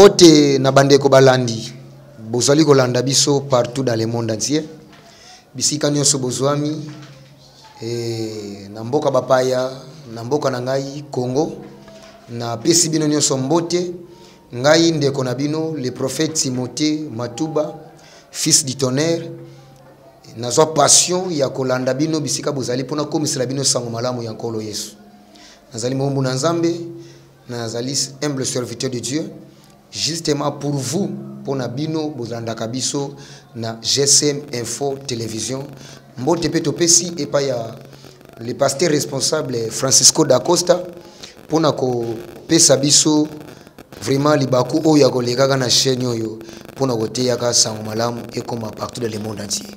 Mbote na bandeko balandi bozali kolanda biso partout dans le monde entier. Bisika nyonso bozwami na mboka bapaya na mboka na ngai Congo na pesi bino nyonso mbote ngai ndeko na bino le prophète Timothée Matuba fils du tonnerre nazwa passion ya kolanda bino bisika bozali pona komisela bino sango malamu ya nkolo Yesu. Nazali mombu na Nzambe nazali humble serviteur de Dieu justement pour vous pona bino bozanda kabiso na GSM Info Télévision mbote peto pesi epa ya le pasteur responsable Francisco da Costa pona ko pesa biso vraiment libaku oyo akolegaka na chaîne oyo pona koteyaka sango malamu ekoma partout dans le monde entier.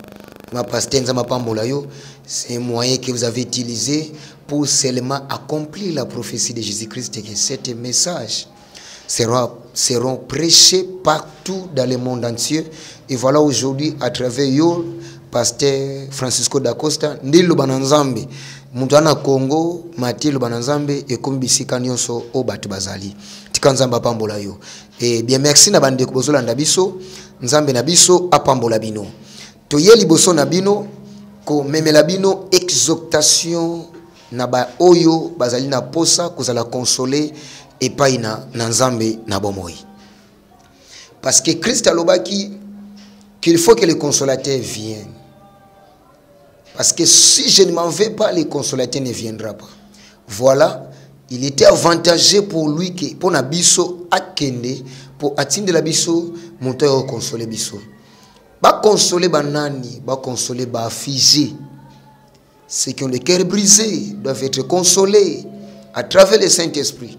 Ma pasteur Nzamba pambola yo, c'est un moyen que vous avez utilisé pour seulement accomplir la prophétie de Jésus-Christ et que ces messages seront prêchés partout dans le monde entier. Et voilà aujourd'hui à travers yo pasteur Francisco da Costa ndilo bananzambe mutana Congo Mathieu Lubananzambe et comme bisika nyonso o batu bazali tikanzamba pambola yo. Et bien merci na bande ko bozolanda biso nzambe na biso apambola bino toye liboso na bino ko memela bino exhortation na ba oyo bazali na posa kozala consoler epai na nzambe na bomoi. Parce que Christ alobaki qu'il faut que le consolateur vienne. Parce que si je ne m'en vais pas, le consolateur ne viendra pas. Voilà, il était avantageux pour lui que pour nabiso akende pour atteindre la biso monter consoler biso. Ba consoler banani, ba consoler ba affligés. Ceux qui ont le cœur brisé doivent être consolés à travers le Saint-Esprit.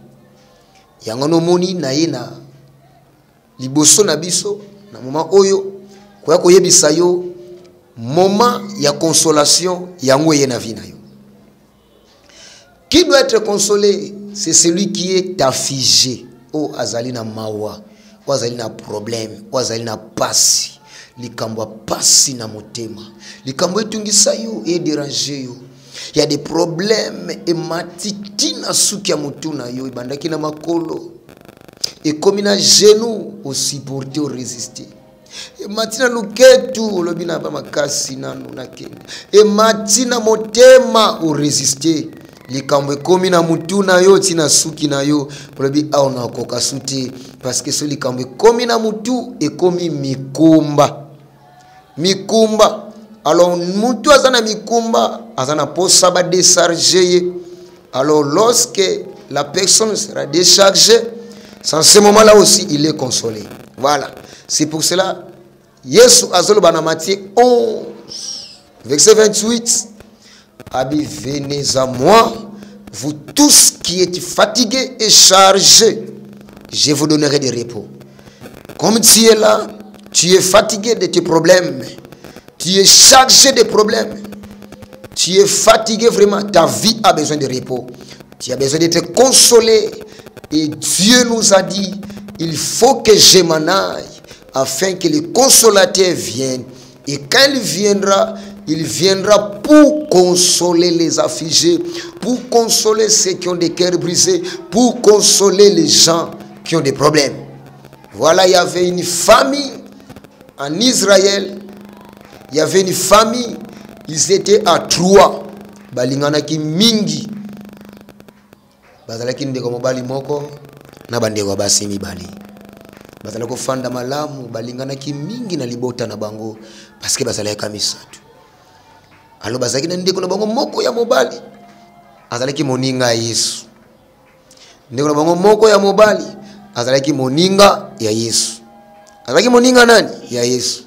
Yangono moni na yena liboso na biso na moment oyo koya koyebisa yo moment ya consolation yango yena vie na yo. Qui doit être consolé? C'est celui qui est affligé. Oh azali na mawa, o azali na problème, o azali na pasi. Likambo pasi na motema. Likambo etungisa yo et déranger yo. Il y a des problèmes et matiti na suki ya mutuna yo ibandaki na makolo. Et comme na genou au supporter au résister. Et matina luketu olobina ba makasi na kende. Et matina motema au résister. Likambo ekomi na mutuna yo tina suki na yo olobi a ona koka sute parce que ce likambo ekomi na mutu ekomi mikumba. Mikumba. Alors, mutu azana mikumba, azana posa ba décharger. Alors, lorsque la personne sera déchargée, en ce moment-là aussi, il est consolé. Voilà. C'est pour cela, Yesu azolo bana Matthieu 11, verset 28. Abi, venez à moi, vous tous qui êtes fatigués et chargés, je vous donnerai des repos. Comme tu es là, tu es fatigué de tes problèmes. Tu es chargé de problèmes. Tu es fatigué vraiment. Ta vie a besoin de repos. Tu as besoin d'être consolé. Et Dieu nous a dit, il faut que je m'en aille afin que le consolateur vienne. Et quand il viendra pour consoler les affligés, pour consoler ceux qui ont des cœurs brisés, pour consoler les gens qui ont des problèmes. Voilà, il y avait une famille en Israël. Il y avait une famille, ils étaient à 3. Balinganaki mingi. Bazalaki ndeko mobali moko na bandeko basi mibali. Bazalako fanda malamu balinganaki mingi na libota na bango parce que bazalaka misatu. Alors bazalaki na ndeko na bango moko ya mobali. Azalaki moninga Yesu. Ndeko na bango moko ya mobali azalaki moninga ya Yesu. Azalaki moninga nani? Ya Yesu.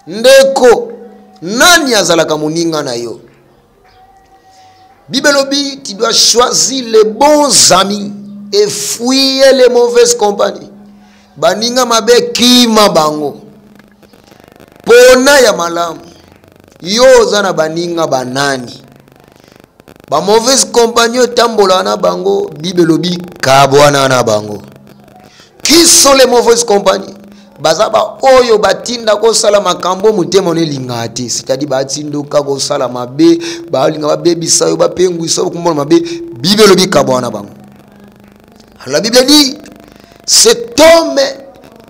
Ndeko nani azalaka moninga na yo? Bibelobi, tu dois choisir les bons amis et fuir les mauvaises compagnies. Baninga mabe kima bango. Pona ya malamu. Yo zana baninga banani. Ba mauvaise compagnie tambola na bango, bibelobi kabwana na bango. Qui sont les mauvaises compagnies? Bazaba oyo batinda ko sala makambo mutema ne lingati, c'est-à-dire batindoka ko sala mabe, ba linga ba bebisa yo ba pengwisa ko kumona mabe, bibelobi kabwana bango. La Bible dit cet homme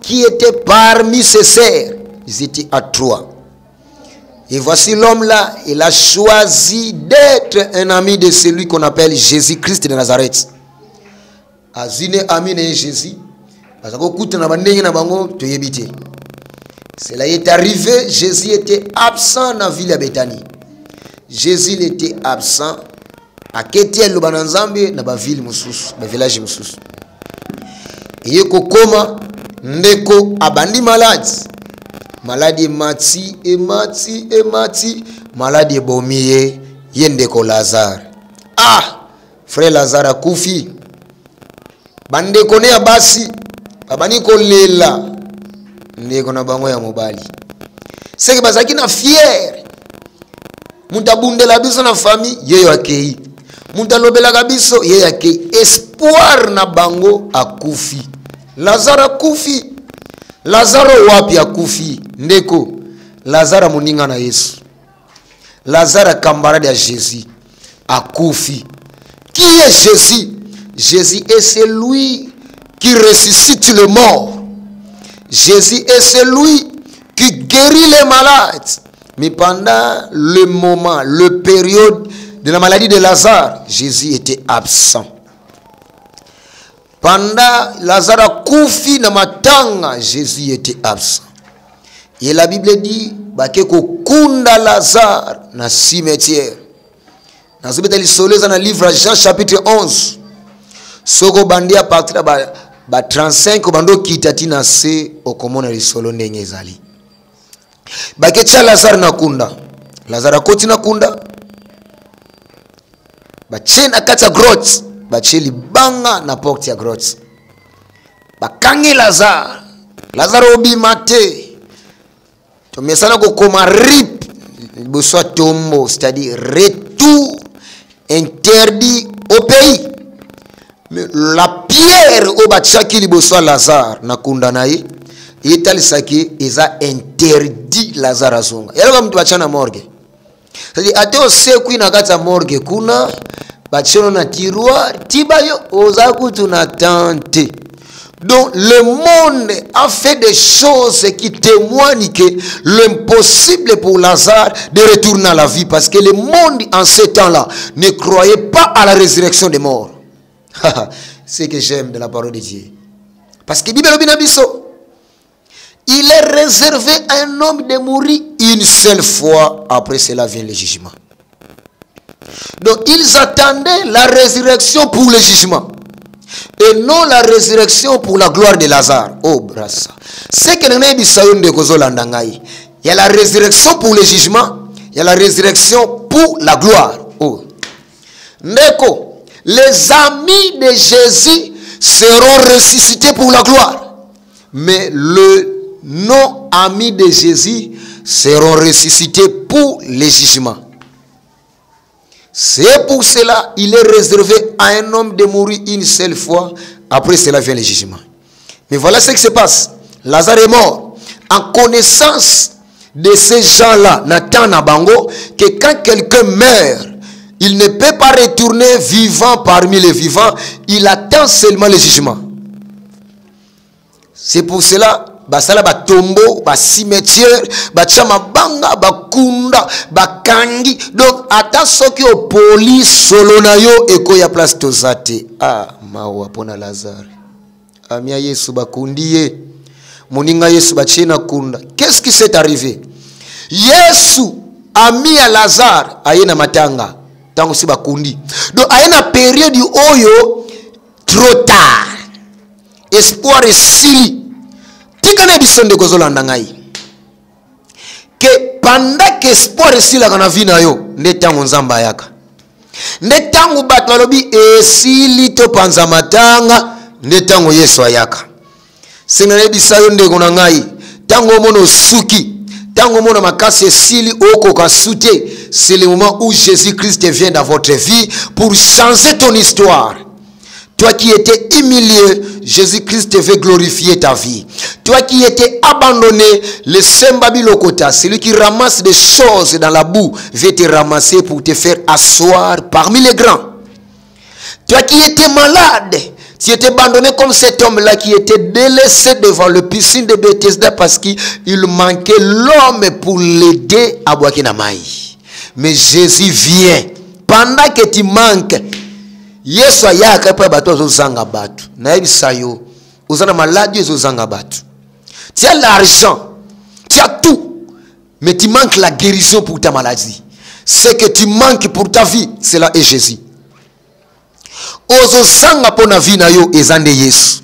qui était parmi ses sœurs. Ils étaient à 3. Et voici l'homme-là, il a choisi d'être un ami de celui qu'on appelle Jésus-Christ de Nazareth. Azine ami de Jésus. Cela est arrivé, Jésus était absent dans la ville de Bethanie. Jésus était absent à Ketiel Lubananzambe dans la ville Moussous, dans le village Moussous. Et Kokoma, Ndeko abandi malade. Malade mati et mati et mati. Malade bomiye Yendeko Lazare. Ah, frère Lazare a koufi. Bande kone abasi. Abani kolela. Ndeko na bango ya mobali. C'est que bazaki na fier. Munta bundela biso na famille yeyo akei. Munta lobela kabiso yeyo akei. Espoir na bango akufi. Lazare akufi. Lazare wapi akufi? Ndeko. Lazare moninga na Yesu. Lazare camarade à Jésus. Akufi. Qui est Jésus? Jésus est celui qui ressuscite le mort. Jésus est celui qui guérit les malades. Mais pendant le moment, le période de la maladie de Lazare, Jésus était absent. Pendant Lazare a koufi na matanga, Jésus était absent. Et la Bible dit, bakeko kunda Lazare na cimetière. Dans le livre Jean chapitre 11. Soko bandi à partir de 35 bando kitati na se okomona lisolo ndenge ezali. Bakecha Lazare na kunda. Lazare akoti na kunda. Bachena kata grotte. Bacheli banga na porte ya grotte. Bakangi Lazare. Lazare obimate. Tomesana ko koma rip. Boswa tombo, c'est-à-dire retour interdit au pays. Mais la pierre au bachaki liboswa Lazare na kunda naye. Itali saki eza interdit Lazare azonga. Yalaba mtu bachana morgue. C'est-à-dire ate osekwi na kata morgue kuna bachono na tiroir tibayo ozaku tunatante. Donc le monde a fait des choses qui témoignent que l'impossible pour Lazare de retourner à la vie, parce que le monde en ce temps-là ne croyait pas à la résurrection des morts. C'est ce que j'aime de la parole de Dieu. Parce que Bible Binabiso, il est réservé à un homme de mourir une seule fois, après cela vient le jugement. Donc ils attendaient la résurrection pour le jugement et non la résurrection pour la gloire de Lazare. Oh brassa. C'est que il y a la résurrection pour le jugement, il y a la résurrection pour la gloire. Oh. Neko, les amis de Jésus seront ressuscités pour la gloire, mais le non-ami de Jésus seront ressuscités pour le jugement. C'est pour cela il est réservé à un homme de mourir une seule fois. Après cela vient le jugement. Mais voilà ce qui se passe. Lazare est mort. En connaissance de ces gens-là, Nathan Nabango, que quand quelqu'un meurt, il ne peut pas retourner vivant parmi les vivants. Il attend seulement le jugement. C'est pour cela basala batombo, ba cimetière, ba chama banga, ba kunda, ba kangi. Donc ata soki o police solo na yo eko ya place tozate. Ah, mawa pona Lazare. Amia Yesu bakundie. Moninga Yesu bachena kunda. Qu'est-ce qui s'est arrivé? Yesu ami ya Lazare ayena matanga. Tango si bakundi. Donc ayena période oyo trop tard. Espoir est sili. Tikane bisonde kozolanda ngai. Que pendant que espoir esila kana vina yo, nde tango nzamba yaka. Nde tango bato balobi esili to panza matanga, nde tango Yesu ayaka. Sengane bisayo ndeko na ngai, tango mono suki, tango mono makasi esili oko kasute, c'est le moment où Jésus-Christ vient dans votre vie pour changer ton histoire. Toi qui étais humilié, Jésus-Christ veut glorifier ta vie. Toi qui étais abandonné, le Sembabi Lokota, celui qui ramasse des choses dans la boue, veut te ramasser pour te faire asseoir parmi les grands. Toi qui étais malade, Tu étais abandonné comme cet homme-là qui était délaissé devant le piscine de Bethesda parce qu'il manquait l'homme pour l'aider à boire Kinamaï. Mais Jésus vient. Pendant que tu manques, Yesu ayaka pa bato zozanga batu. Na yebisa yo, ozana maladie zozanga batu. Tu as l'argent, tu as tout, mais tu manques la guérison pour ta maladie. Ce que tu manques pour ta vie, cela est Jésus. Ozosanga pona vie na yo ezande Yesu.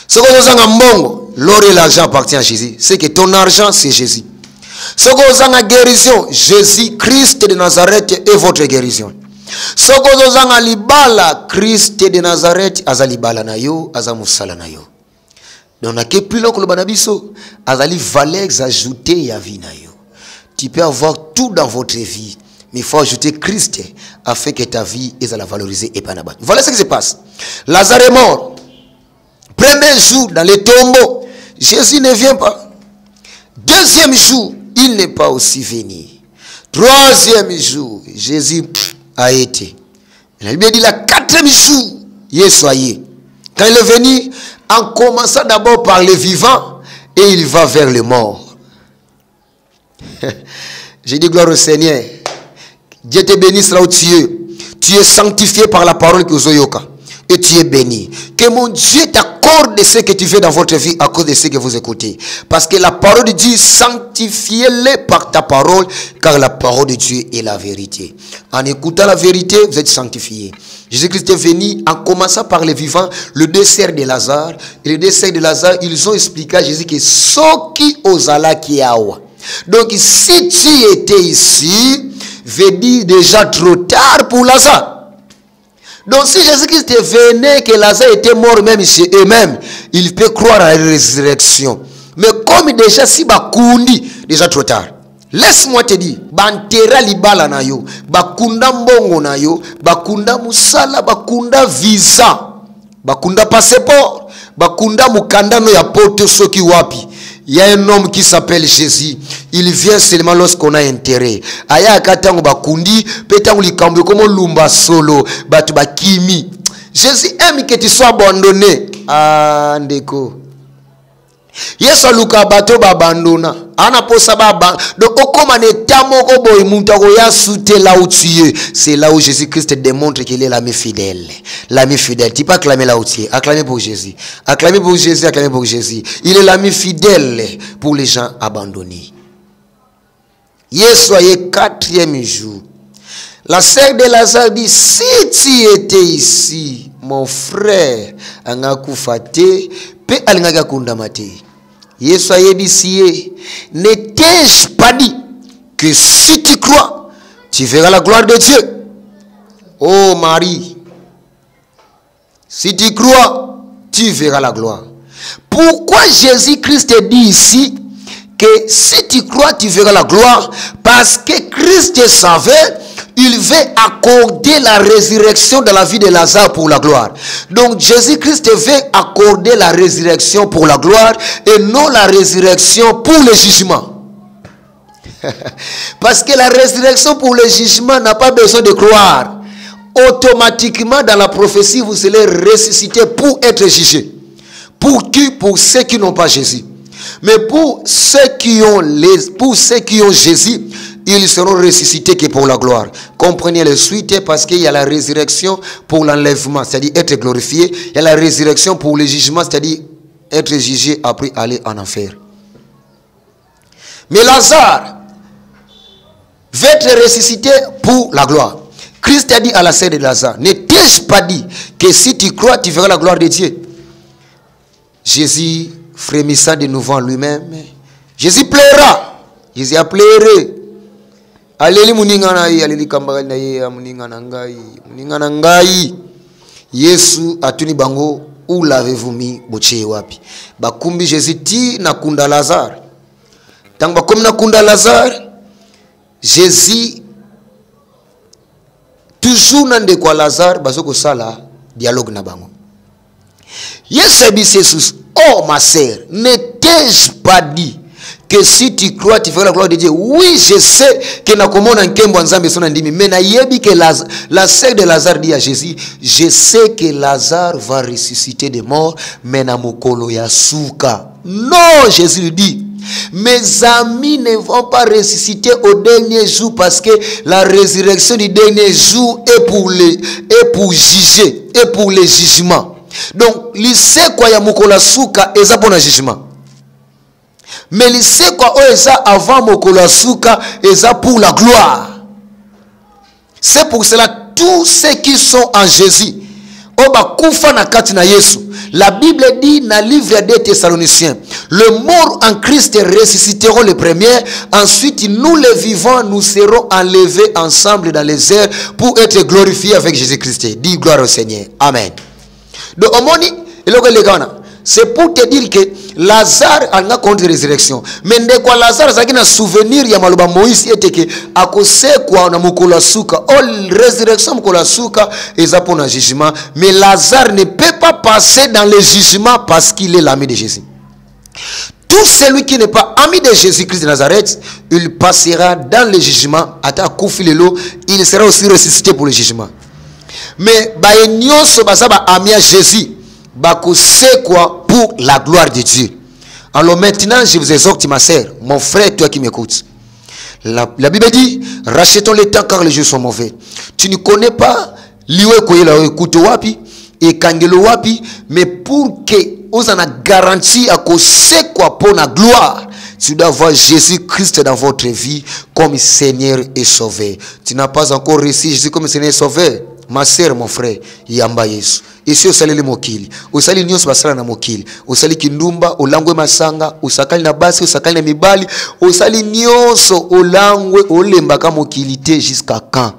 Ce que ozosanga mbongo, l'or et l'argent appartient à Jésus. C'est que ton argent c'est Jésus. Ce que ozosanga guérison, Jésus Christ de Nazareth est votre guérison. Ce que ozosanga libala, Christ de Nazareth azalibala na yo, azamusala na yo. Donc na ke plus long que le banabiso, azali valeur ajoutée ya vie na yo. Tu peux avoir tout dans votre vie. Mais il faut ajouter Christ afin que ta vie est à la valoriser et pas la battre. Voilà ce qui se passe. Lazare est mort. Premier jour dans le tombeau, Jésus ne vient pas. Deuxième jour, il n'est pas aussi venu. Troisième jour, Jésus a été. La Bible dit la quatrième jour, Jésus a été. Quand il est venu, en commençant d'abord par les vivants, et il va vers les morts. J'ai dit gloire au Seigneur. Dieu te bénisse là où tu es. Tu es sanctifié par la parole que Zoyoka. Et tu es béni. Que mon Dieu t'accorde ce que tu fais dans votre vie à cause de ce que vous écoutez. Parce que la parole de Dieu, sanctifiez-les par ta parole, car la parole de Dieu est la vérité. En écoutant la vérité, vous êtes sanctifiés. Jésus-Christ est venu en commençant par les vivants, le dessert de Lazare. Et le dessert de Lazare, ils ont expliqué à Jésus que ce qui osala qui awa. Donc si tu étais ici, veut dire déjà trop tard pour Lazare. Donc si Jésus-Christ venait que Lazare était mort même chez eux-mêmes, il peut croire à la résurrection. Mais comme déjà si bakundi, déjà trop tard. Laisse-moi te dire, bantera libala na yo, bakunda mbongo na yo, bakunda musala, bakunda visa, bakunda passeport, bakunda mukandano ya pote soki wapi. Il y a un homme qui s'appelle Jésus. Il vient seulement lorsqu'on a intérêt. Aya katango bakundi, petango likambo comme lumba solo, batu bakimi. Jésus aime que tu sois abandonné. Ah, ndeko. Yesu luka bato babandona. Ana posa baba. Donc okoma neta moko boy mutako ya soute là où tu es. C'est là où Jésus-Christ démontre qu'il est l'ami fidèle. L'ami fidèle. Tu peux acclamer là où tu es. Acclamer pour Jésus. Acclamer pour Jésus, acclamer pour Jésus. Il est l'ami fidèle pour les gens abandonnés. Yesu est quatrième jour. La sœur de Lazare dit, si tu étais ici, mon frère, angakufate, pe alingaka kundamate. Yesu a dit, ne t'ai-je pas dit que si tu crois, tu verras la gloire de Dieu. Oh Marie, si tu crois, tu verras la gloire. Pourquoi Jésus-Christ dit ici que si tu crois, tu verras la gloire? Parce que Christ savait, il veut accorder la résurrection dans la vie de Lazare pour la gloire. Donc Jésus-Christ veut accorder la résurrection pour la gloire et non la résurrection pour le jugement. Parce que la résurrection pour le jugement n'a pas besoin de croire. Automatiquement dans la prophétie, vous allez ressusciter pour être jugé. Pour qui? Pour ceux qui n'ont pas Jésus. Mais pour ceux qui ont Jésus, ils seront ressuscités que pour la gloire. Comprenez le suite, parce qu'il y a la résurrection pour l'enlèvement, c'est-à-dire être glorifié. Il y a la résurrection pour le jugement, c'est-à-dire être jugé après aller en enfer. Mais Lazare va être ressuscité pour la gloire. Christ a dit à la sœur de Lazare, ne t'ai-je pas dit que si tu crois, tu verras la gloire de Dieu? Jésus frémissant de nouveau en lui-même, Jésus pleura. Jésus a pleuré. Aleli muninga na ye, aleli kambaka na ye, muninga na ngai. Yesu atuni bango, où l'avez-vous mis boche wapi? Bakumbi Jésus ti na kunda Lazare. Tant bakomi na kunda Lazare, Jésus toujours nande kwa Lazare bazoko sala dialogue na bango. Yesu a dit, oh ma sœur, ne t'ai-je pas dit que si tu crois, tu feras la gloire de Dieu. Oui, je sais que na komona nkembo nzambe sona ndimi, mais na yebi que la sœur de Lazare dit à Jésus, je sais que Lazare va ressusciter des morts, mais na mokolo ya suka. Non, Jésus lui dit, mes amis ne vont pas ressusciter au dernier jour parce que la résurrection du dernier jour est pour juger, et pour le jugement. Donc, lycée quoi ya mokolo suka eza pour le jugement. Mais lycée quoi eza avant mokolo suka eza pour la gloire. C'est pour cela tous ceux qui sont en Jésus, oba kufa na kati na Yesu. La Bible dit dans le livre des Thessaloniciens, le mort en Christ ressusciteront les premiers, ensuite nous les vivants, nous serons enlevés ensemble dans les airs pour être glorifiés avec Jésus-Christ. Dis gloire au Seigneur. Amen. Donc, c'est pour te dire que Lazare a une contre-résurrection. Mais de quoi Lazare a un souvenir, il y a Maloba Moïse, et que à cause quoi on a Mokola Souka, oh résurrection Mokola Souka et ça pour un jugement. Mais Lazare ne peut pas passer dans le jugement parce qu'il est l'ami de Jésus. Tout celui qui n'est pas ami de Jésus-Christ de Nazareth, il passera dans le jugement. Il sera aussi ressuscité pour le jugement. Mais ami à Jésus, c'est quoi pour la gloire de Dieu. Alors maintenant, je vous exhorte, ma sœur, mon frère, toi qui m'écoutes. La Bible dit, rachetons le temps car les jours sont mauvais. Tu ne connais pas liwe koyela écoute wapi et kangelo wapi, mais pour que on en a garanti à cause c'est quoi pour la gloire. Tu dois voir Jésus-Christ dans votre vie comme Seigneur et Sauveur. Tu n'as pas encore reçu Jésus comme Seigneur et Sauveur. Ma sœur, mon frère, yamba Yesu. Ici osali le mokili. Osali nyonso basala na mokili. Osali kindumba, olangwe masanga, osakali na basi, osakali na mibali, osali nyonso olangwe olembaka mokili te jusqu'à quand?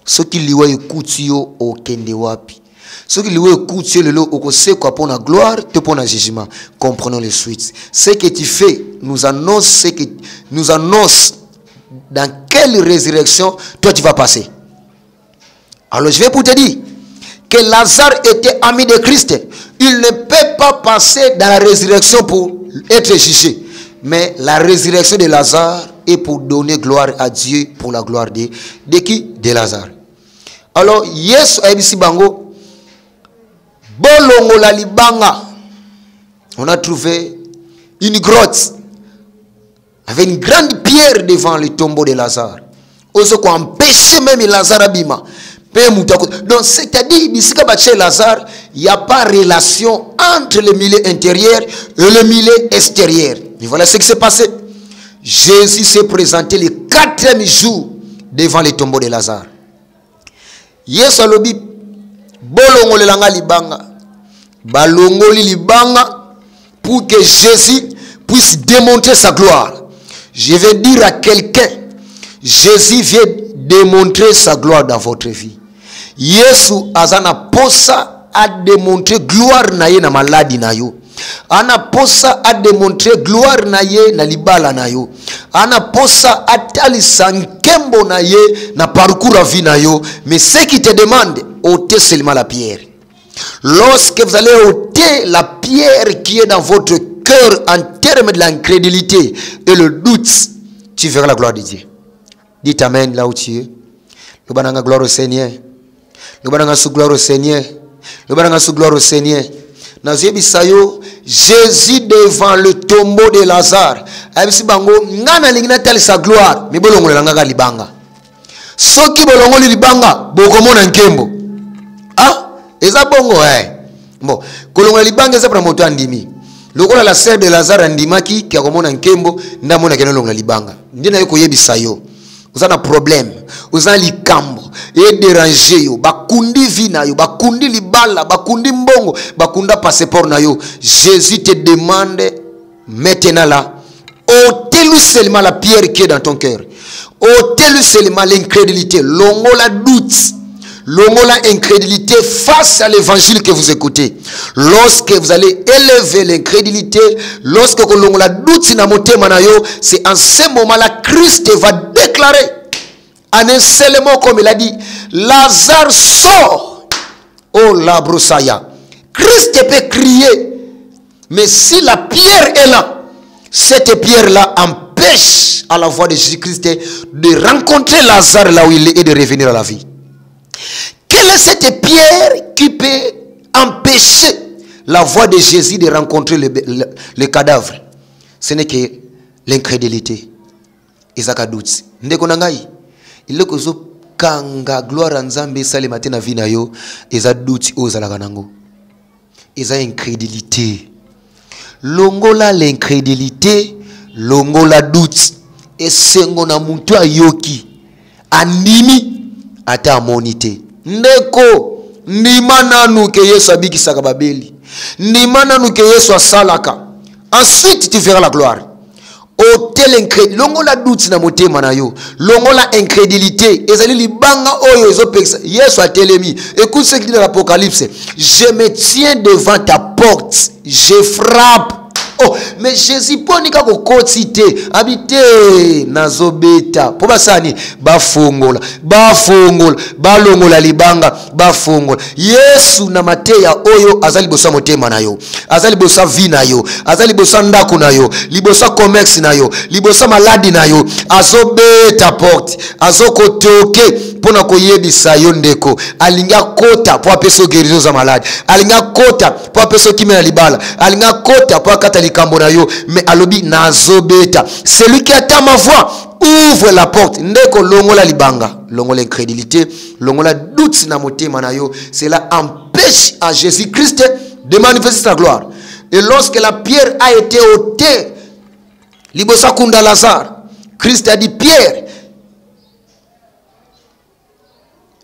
Soki liwa ekuti yo okende wapi? Soki liwa ekuti yo lelo okoseko pour la gloire te pour le jugement. Comprenons les suites. Ce que tu fais nous annonce dans quelle résurrection toi tu vas passer. Alors je vais pour te dire que Lazare était ami de Christ. Il ne peut pas passer dans la résurrection pour être jugé. Mais la résurrection de Lazare est pour donner gloire à Dieu pour la gloire de qui? De Lazare. Alors, Yesu Abisi Bango, Bolongo la Libanga, on a trouvé une grotte avec une grande pierre devant le tombeau de Lazare. On s'est empêché même Lazare Abima. Donc, c'est-à-dire, ici, chez Lazare, il n'y a pas de relation entre le milieu intérieur et le milieu extérieur. Et voilà ce qui s'est passé. Jésus s'est présenté le 4e jour devant le tombeau de Lazare. Yesu alobi bolongo lelanga libanga. Balongo libanga pour que Jésus puisse démontrer sa gloire. Je vais dire à quelqu'un, Jésus vient démontrer sa gloire dans votre vie. Yesu azana posa a démontrer gloire na ye na maladi na yo. Ana posa a démontrer gloire na ye na libala na yo. Ana posa a talisa nkembo na ye na parcours à vie na yo. Mais ce qui te demande, ôtez seulement la pierre. Lorsque vous allez ôter la pierre qui est dans votre cœur en termes de l'incrédulité et le doute, tu verras la gloire de Dieu. Dites amen là où tu es. Le bananga gloire au Seigneur. Le bananga sous gloire au Seigneur. Le bananga sous gloire au Seigneur. Nazebi sayo Jésus devant le tombeau de Lazare. Abisi bango ngana lingina tali sa gloire. Mi bolongo langa libanga. Soki bolongo libanga bokomona nkembo. Ah, eza bongo Bon, kolongo libanga eza pra moto andimi. Lokola la sœur de Lazare andimaki ki akomona nkembo ndamona kenolongo libanga. Ndina yoko yebisa yo. Vous avez un problème, vous avez likambo, et déranger yo, bakundi vina yo, bakundi libala, bakundi mbongo, bakunda passeport na yo. Jésus te demande maintenant là, ôtez-lui seulement la pierre qui est dans ton cœur. Ôtez-lui seulement l'incrédulité, longo la doute, longo la incrédulité face à l'évangile que vous écoutez. Lorsque vous allez élever l'incrédulité, lorsque longo la doute na motema na yo, c'est en ce moment-là Christ va déclarer en un seul mot comme il a dit, Lazare sort. Oh la broussaille. Christ peut crier, mais si la pierre est là, cette pierre-là empêche à la voix de Jésus-Christ de rencontrer Lazare là où il est et de revenir à la vie. Quelle est cette pierre qui peut empêcher la voix de Jésus de rencontrer le cadavre? Ce n'est que l'incrédulité. Isaka doute. Ndeko nangai. Il est que kanga gloire à Nzambe sale matin na vie na yo, eza doute ozalaka nango. Eza incrédulité. Longola l'incrédulité, longola doute. Et sengo na mutu ayoki animi ata amonite. Ndeko ndima nanu ke Yesu abikisaka babeli. Ndima nanu ke Yesu asalaka. Ensuite tu verras la gloire. Otel incrédulité, longola doute na motema na yo, longola incrédulité, ezali libanga oyo ezopekisa. Yesu a telemi. Écoute ce qu'il dit dans l'Apocalypse. Je me tiens devant ta porte, je frappe. Oh, mais Jésus ponika ko kotite, habité nazobeta. Po basani bafongola, balongola libanga, bafongola. Yesu na mateya oyo azali bosa motema na yo. Azali bosa vie na yo, azali bosa ndako na yo, libosa commerce na yo, libosa maladi na yo. Azobeta porte, azokotoke pona koyebisa yo ndeko. Alinga kota po apeso guérison za malade. Alinga kota po apeso kimena libala. Alinga kota po akata likambo na yo. Mais alobi nazobeta. Celui qui attend ma voix ouvre la porte. Ndeko longola libanga, longola incrédulité, longola doute na motema na yo. Cela empêche à Jésus-Christ de manifester sa gloire. Et lorsque la pierre a été ôtée, libosa kunda Lazare, Christ a dit Pierre,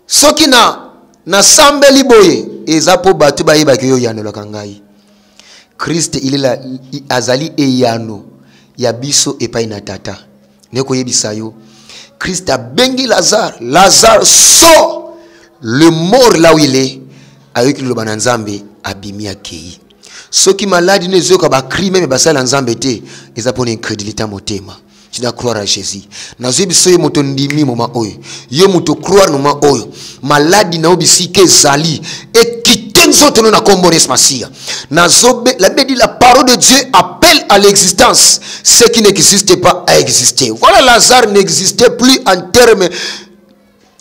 soki na sambe liboye ezapo batu bayeba ke yo yano la kangai. Christ il est là azali eyano ya biso epai na tata. Neko yebisa yo. Christ a bengi Lazare. Lazare sort. Le mort là où il est. Avec le bananzambe abimi akei. Ceux qui malades ne zoka ba cri même basala nzambe te. Ils apone incrédulité à motema. Tu dois croire à Jésus. Nazo biso yo moto ndimi moma oyo. Yo moto croire no ma oyo. Maladi na obisi ke zali et kitenzo tono na kombo nesmasia. Nazo la Bible dit la parole de Dieu appelle à l'existence ce qui n'existe pas à exister. Voilà, Lazare n'existait plus en termes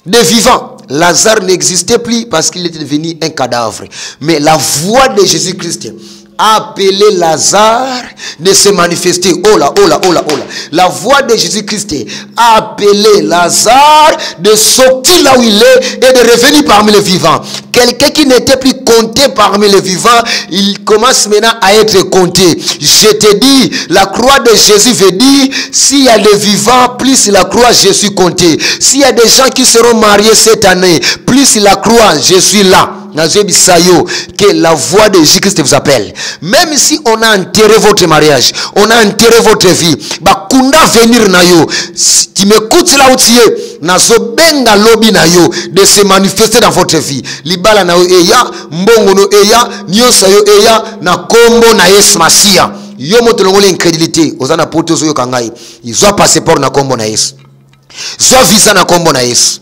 de vivant. Lazare n'existait plus parce qu'il était devenu un cadavre. Mais la voix de Jésus-Christ a appelé Lazare de se manifester. Oh là, oh là, oh là, oh là. La voix de Jésus-Christ a appelé Lazare de sortir là où il est et de revenir parmi les vivants. Quelqu'un qui n'était plus compté parmi les vivants, il commence maintenant à être compté. Je te dis, la croix de Jésus veut dire, s'il y a des vivants, plus la croix, je suis compté. S'il y a des gens qui seront mariés cette année, plus la croix, je suis là. Que la voix de Jésus-Christ vous appelle. Même si on a enterré votre mariage, on a enterré votre vie, bakunda venir na yo. Tu m'écoutes là où tu es, nazo benga lobi na yo de se manifester dans votre vie. Libala na yo eya, mbongo no eya, nyosa yo eya, na kombo na Yesu Masia. Yo moto longole incrédulité, ozana poto zo yo kangai. Izo passeport na kombo na Yesu. Zo visa na kombo na Yesu.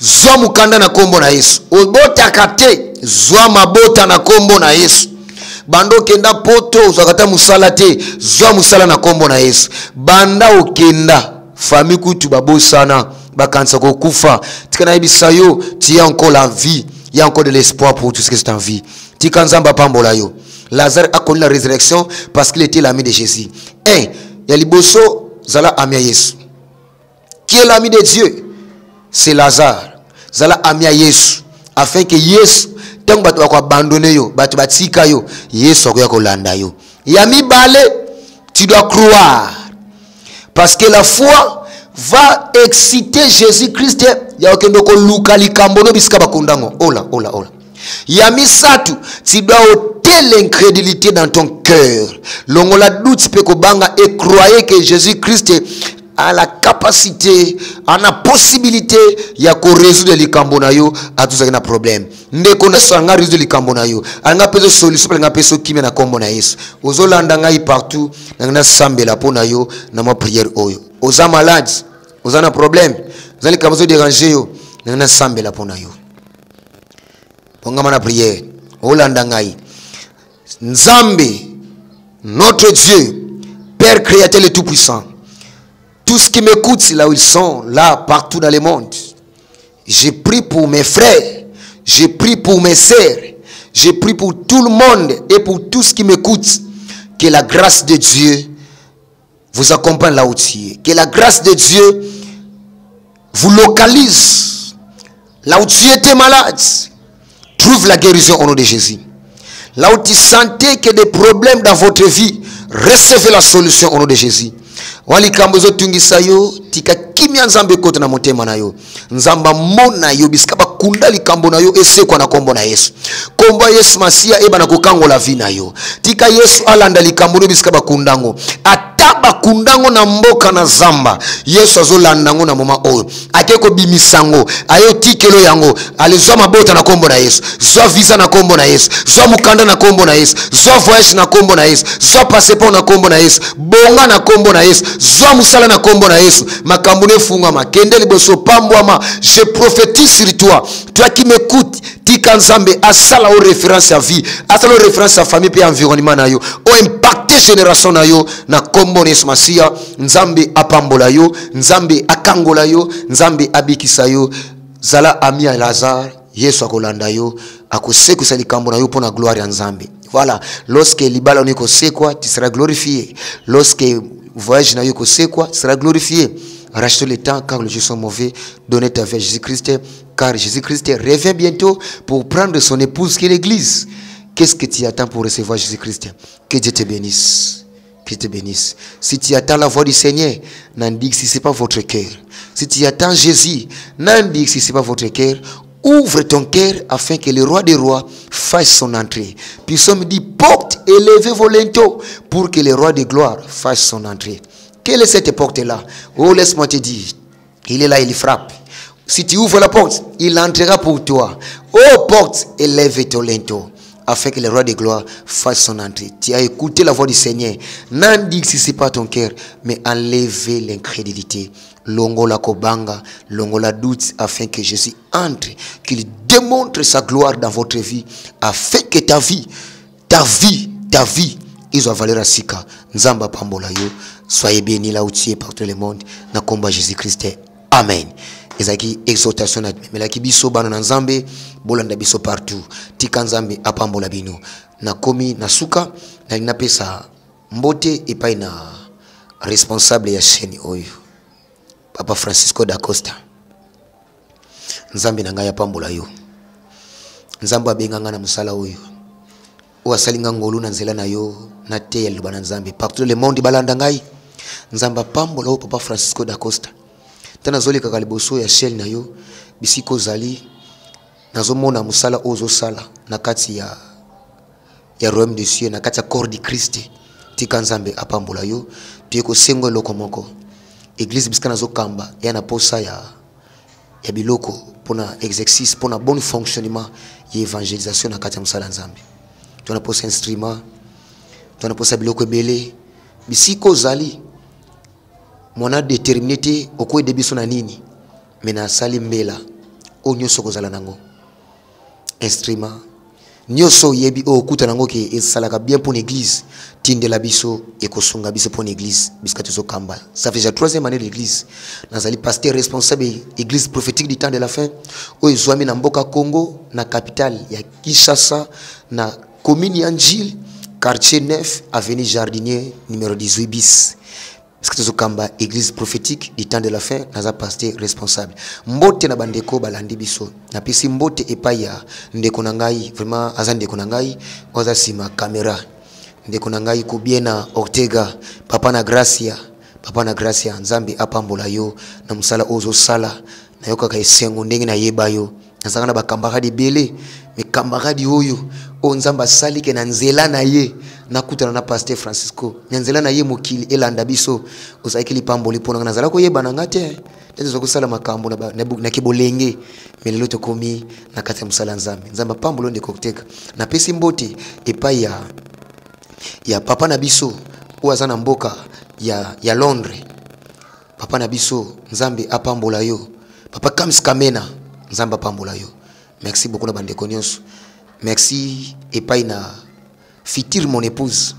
Zwa mukanda na kombo na Yesu. Obota kate zwa mabota na kombo na Yesu. Bando kenda poto uzakata musala te zwa musala na kombo na Yesu. Banda okenda fami kutu babosana bakansa kokufa tikana yebisa yo tu as encore la vie, il y a encore de l'espoir pour tout ce qui est en vie. Tikanzamba pambola yo. Lazare a connu la résurrection parce qu'il était l'ami de Jésus. Ya liboso zala ami à Yesu. Qui est l'ami de Dieu? C'est Lazare. Zala ami à Yesu afin que Yesu tant batu ko abandonner yo, batu batika yo, Yesu akoya ko landa yo. Yami bale, tu dois croire. Parce que la foi va exciter Jésus-Christ. Ya okendo ko luka likambo no bisika bakundango. Ola, ola, ola. Yami satu, tu dois ôter l'incrédulité dans ton cœur. Longola doute pe ko banga et croyez que Jésus-Christ a la capacité, a la possibilité, il y a qu'on résoudre les cambonayo à tout ça qui a problème. Ndeko na sanga résoudre les cambonayo. Anga peso solution pour nga peso qui mena cambonaïs. Ozolanda ngai partout, nga sambe la ponayo na ma prière oyo. Oza malade, oza na problème. Oza les kamozo déranger yo, nga sambe la ponayo. Ponga mana prière. Olanda ngai. Nzambe, notre Dieu, Père Père créateur le Tout-Puissant, tous ceux qui m'écoutent là où ils sont, là, partout dans le monde, j'ai pris pour mes frères, j'ai pris pour mes sœurs, j'ai pris pour tout le monde et pour tous ceux qui m'écoutent, que la grâce de Dieu vous accompagne là où tu es. Que la grâce de Dieu vous localise là où tu étais malade. Trouve la guérison au nom de Jésus. Là où tu sentais que des problèmes dans votre vie, recevez la solution au nom de Jésus. Wali kambozo tungisa yo tika kimya nzambe kote na motema na yo nzamba mona yo biskaba kunda likambo na yo esekwa na kombo na Yesu kombo Yesu masia eba na kokango la vi na yo tika Yesu alanda likambo no biskaba kundango ataba kundango na mboka na zamba Yesu azolandango na moma oyo akeko bimisango ayo tikelo yango alizwa mabota na kombo na Yesu zwa visa na kombo na Yesu zwa mukanda na kombo na Yesu zwa voyage na kombo na Yesu zwa passeport na kombo na Yesu bonga na kombo na Yesu zwa musala na kombo na Yesu makambo ne funga makende liboso pambwama. Je prophétise sur toi, toi qui m'écoutes, tika nzambe asala o référence à vie, asala o référence à famille pe environnement na yo, o impacter génération na yo na kombo na Yesu Masia. Nzambe apambola yo, nzambe akangola yo, nzambe abikisa yo. Zala ami ya Lazare, Yesu akolanda yo, akosekusa likambo na yo pona gloire ya nzambe. Voilà, lorsque libala oniko sekwa, tu seras glorifié. Lorsque voyage na yo ko sekwa, tu seras glorifié. Rachetez le temps car les jours sont mauvais. Donnez ta vie à Jésus-Christ car Jésus-Christ revient bientôt pour prendre son épouse qui est l'église. Qu'est-ce que tu attends pour recevoir Jésus-Christ? Que Dieu te bénisse. Que Dieu te bénisse. Si tu attends la voix du Seigneur, n'en dis si ce n'est pas votre cœur. Si tu attends Jésus, n'en dis si ce n'est pas votre cœur. Ouvre ton cœur afin que le roi des rois fasse son entrée. Puis ça me dit, porte et levez vos linteaux pour que le roi de gloire fasse son entrée. Quelle est cette porte-là? Oh, laisse-moi te dire. Il est là, il frappe. Si tu ouvres la porte, il entrera pour toi. Oh, porte, élève ton linteau, afin que le roi de gloire fasse son entrée. Tu as écouté la voix du Seigneur. N'en dis que ce n'est pas ton cœur, mais enlevez l'incrédulité. Longo la kobanga, longo la doute, afin que Jésus entre, qu'il démontre sa gloire dans votre vie, afin que ta vie, ils ont valeur à sika. Nzamba pambola yo. Soyez bénis là où tu es partout le monde. Na komba Jésus-Christ. Amen. Ezaki exhortation na mais la kibiso bana na nzambe bolanda biso partout. Tika nzambe apambola bino. Na komi na suka na linapesa mbote epai na responsable ya chaîne oyo. Papa Francisco da Costa. Nzambe na ngai apambola yo. Nzambe abenganga na musala oyo. Oasalinga ngolu na nzela na yo na te ya lubana nzambe partout le monde balanda ngai. Nzamba pambola o Papa Francisco da Costa. Tana zoli kakaliboso ya shell na yo bisiko zali nazomona musala ozo sala na kati ya royaume de Dieu na kati ya corps du Christ. Tika nzambe apambola yo tuyeko sengo lokomoko. Église biska nazo kamba ya na posa ya biloko pona exercice pona bon fonctionnement ya évangélisation na kati ya musala nzambe. Tu as posé instrument, tu as posé biloko ebele bisiko zali mona déterminé au quoi debiso na nini mena sali mbela o nyoso kozala nango instrument nyoso yebi o kuta nango ke esalaka bien pour l'église tinde la biso e kosunga biso pour l'église biska tozo kamba. Ça fait déjà 3e année de l'église nazali pasteur responsable église prophétique du temps de la fin o ezwami na mboka Congo na capitale ya Kinshasa na commune Anjil quartier 9 avenue Jardinier numéro 18 bis. Parce que kamba église prophétique du temps de la fin naza pasteur responsable mbote na bandeko balandi biso na pisi mbote epai ya ndeko na ngai vraiment aza ndeko na ngai oza sima caméra ndeko na ngai Kubiena Ortega papa na Gracia nzambe apambola yo na musala ozo sala na yoka ka esengo ndenge na yeba yo nazanga na bakambaradi bele me kambaradi oyo o nzamba sali ke na nzela na ye nakutana na pasteur Francisco nzela na ye mokili elanda biso osakili pamboli pona nazala ko yeba na ngate tezo kusala makambo na kibolenge melelo to komi na kati ya musala nzamba pambolo ndeko kuteka na pesi mbote epai ya papa na biso oaza na mboka ya Londres. Papa na biso nzambe apambola yo papa Kams Kamena nzamba apambola yo. Merci beaucoup na bandeko nyonso. Merci epai na Fitir mon épouse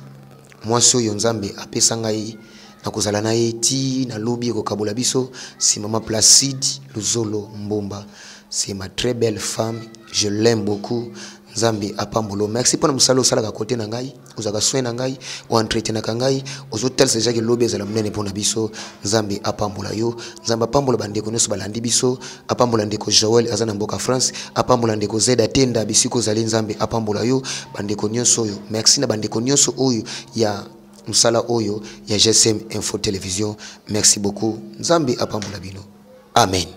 mwasi oyo nzambe apesa ngai na kozala na ye ti na lobi kokabola biso, c'est maman Placide Luzolo Mbomba. C'est ma très belle femme, je l'aime beaucoup. Nzambe apambolo. Merci pour nous saluer sala ka côté na ngai, ozaka soin na ngai, o entretenir na ngai, ozotel seja ke lobi ezala munene pona biso. Nzambe apambola yo, nzambe apambola bandeko nyonso balandi biso, apambola ndeko Joel azana mboka France, apambola ndeko Zeda Tenda bisiko zali nzambe apambola yo, bandeko nyonso yo. Merci na bandeko nyonso oyo ya musala oyo ya GSM Info Télévision. Merci beaucoup. Nzambe apambola bino. Amen.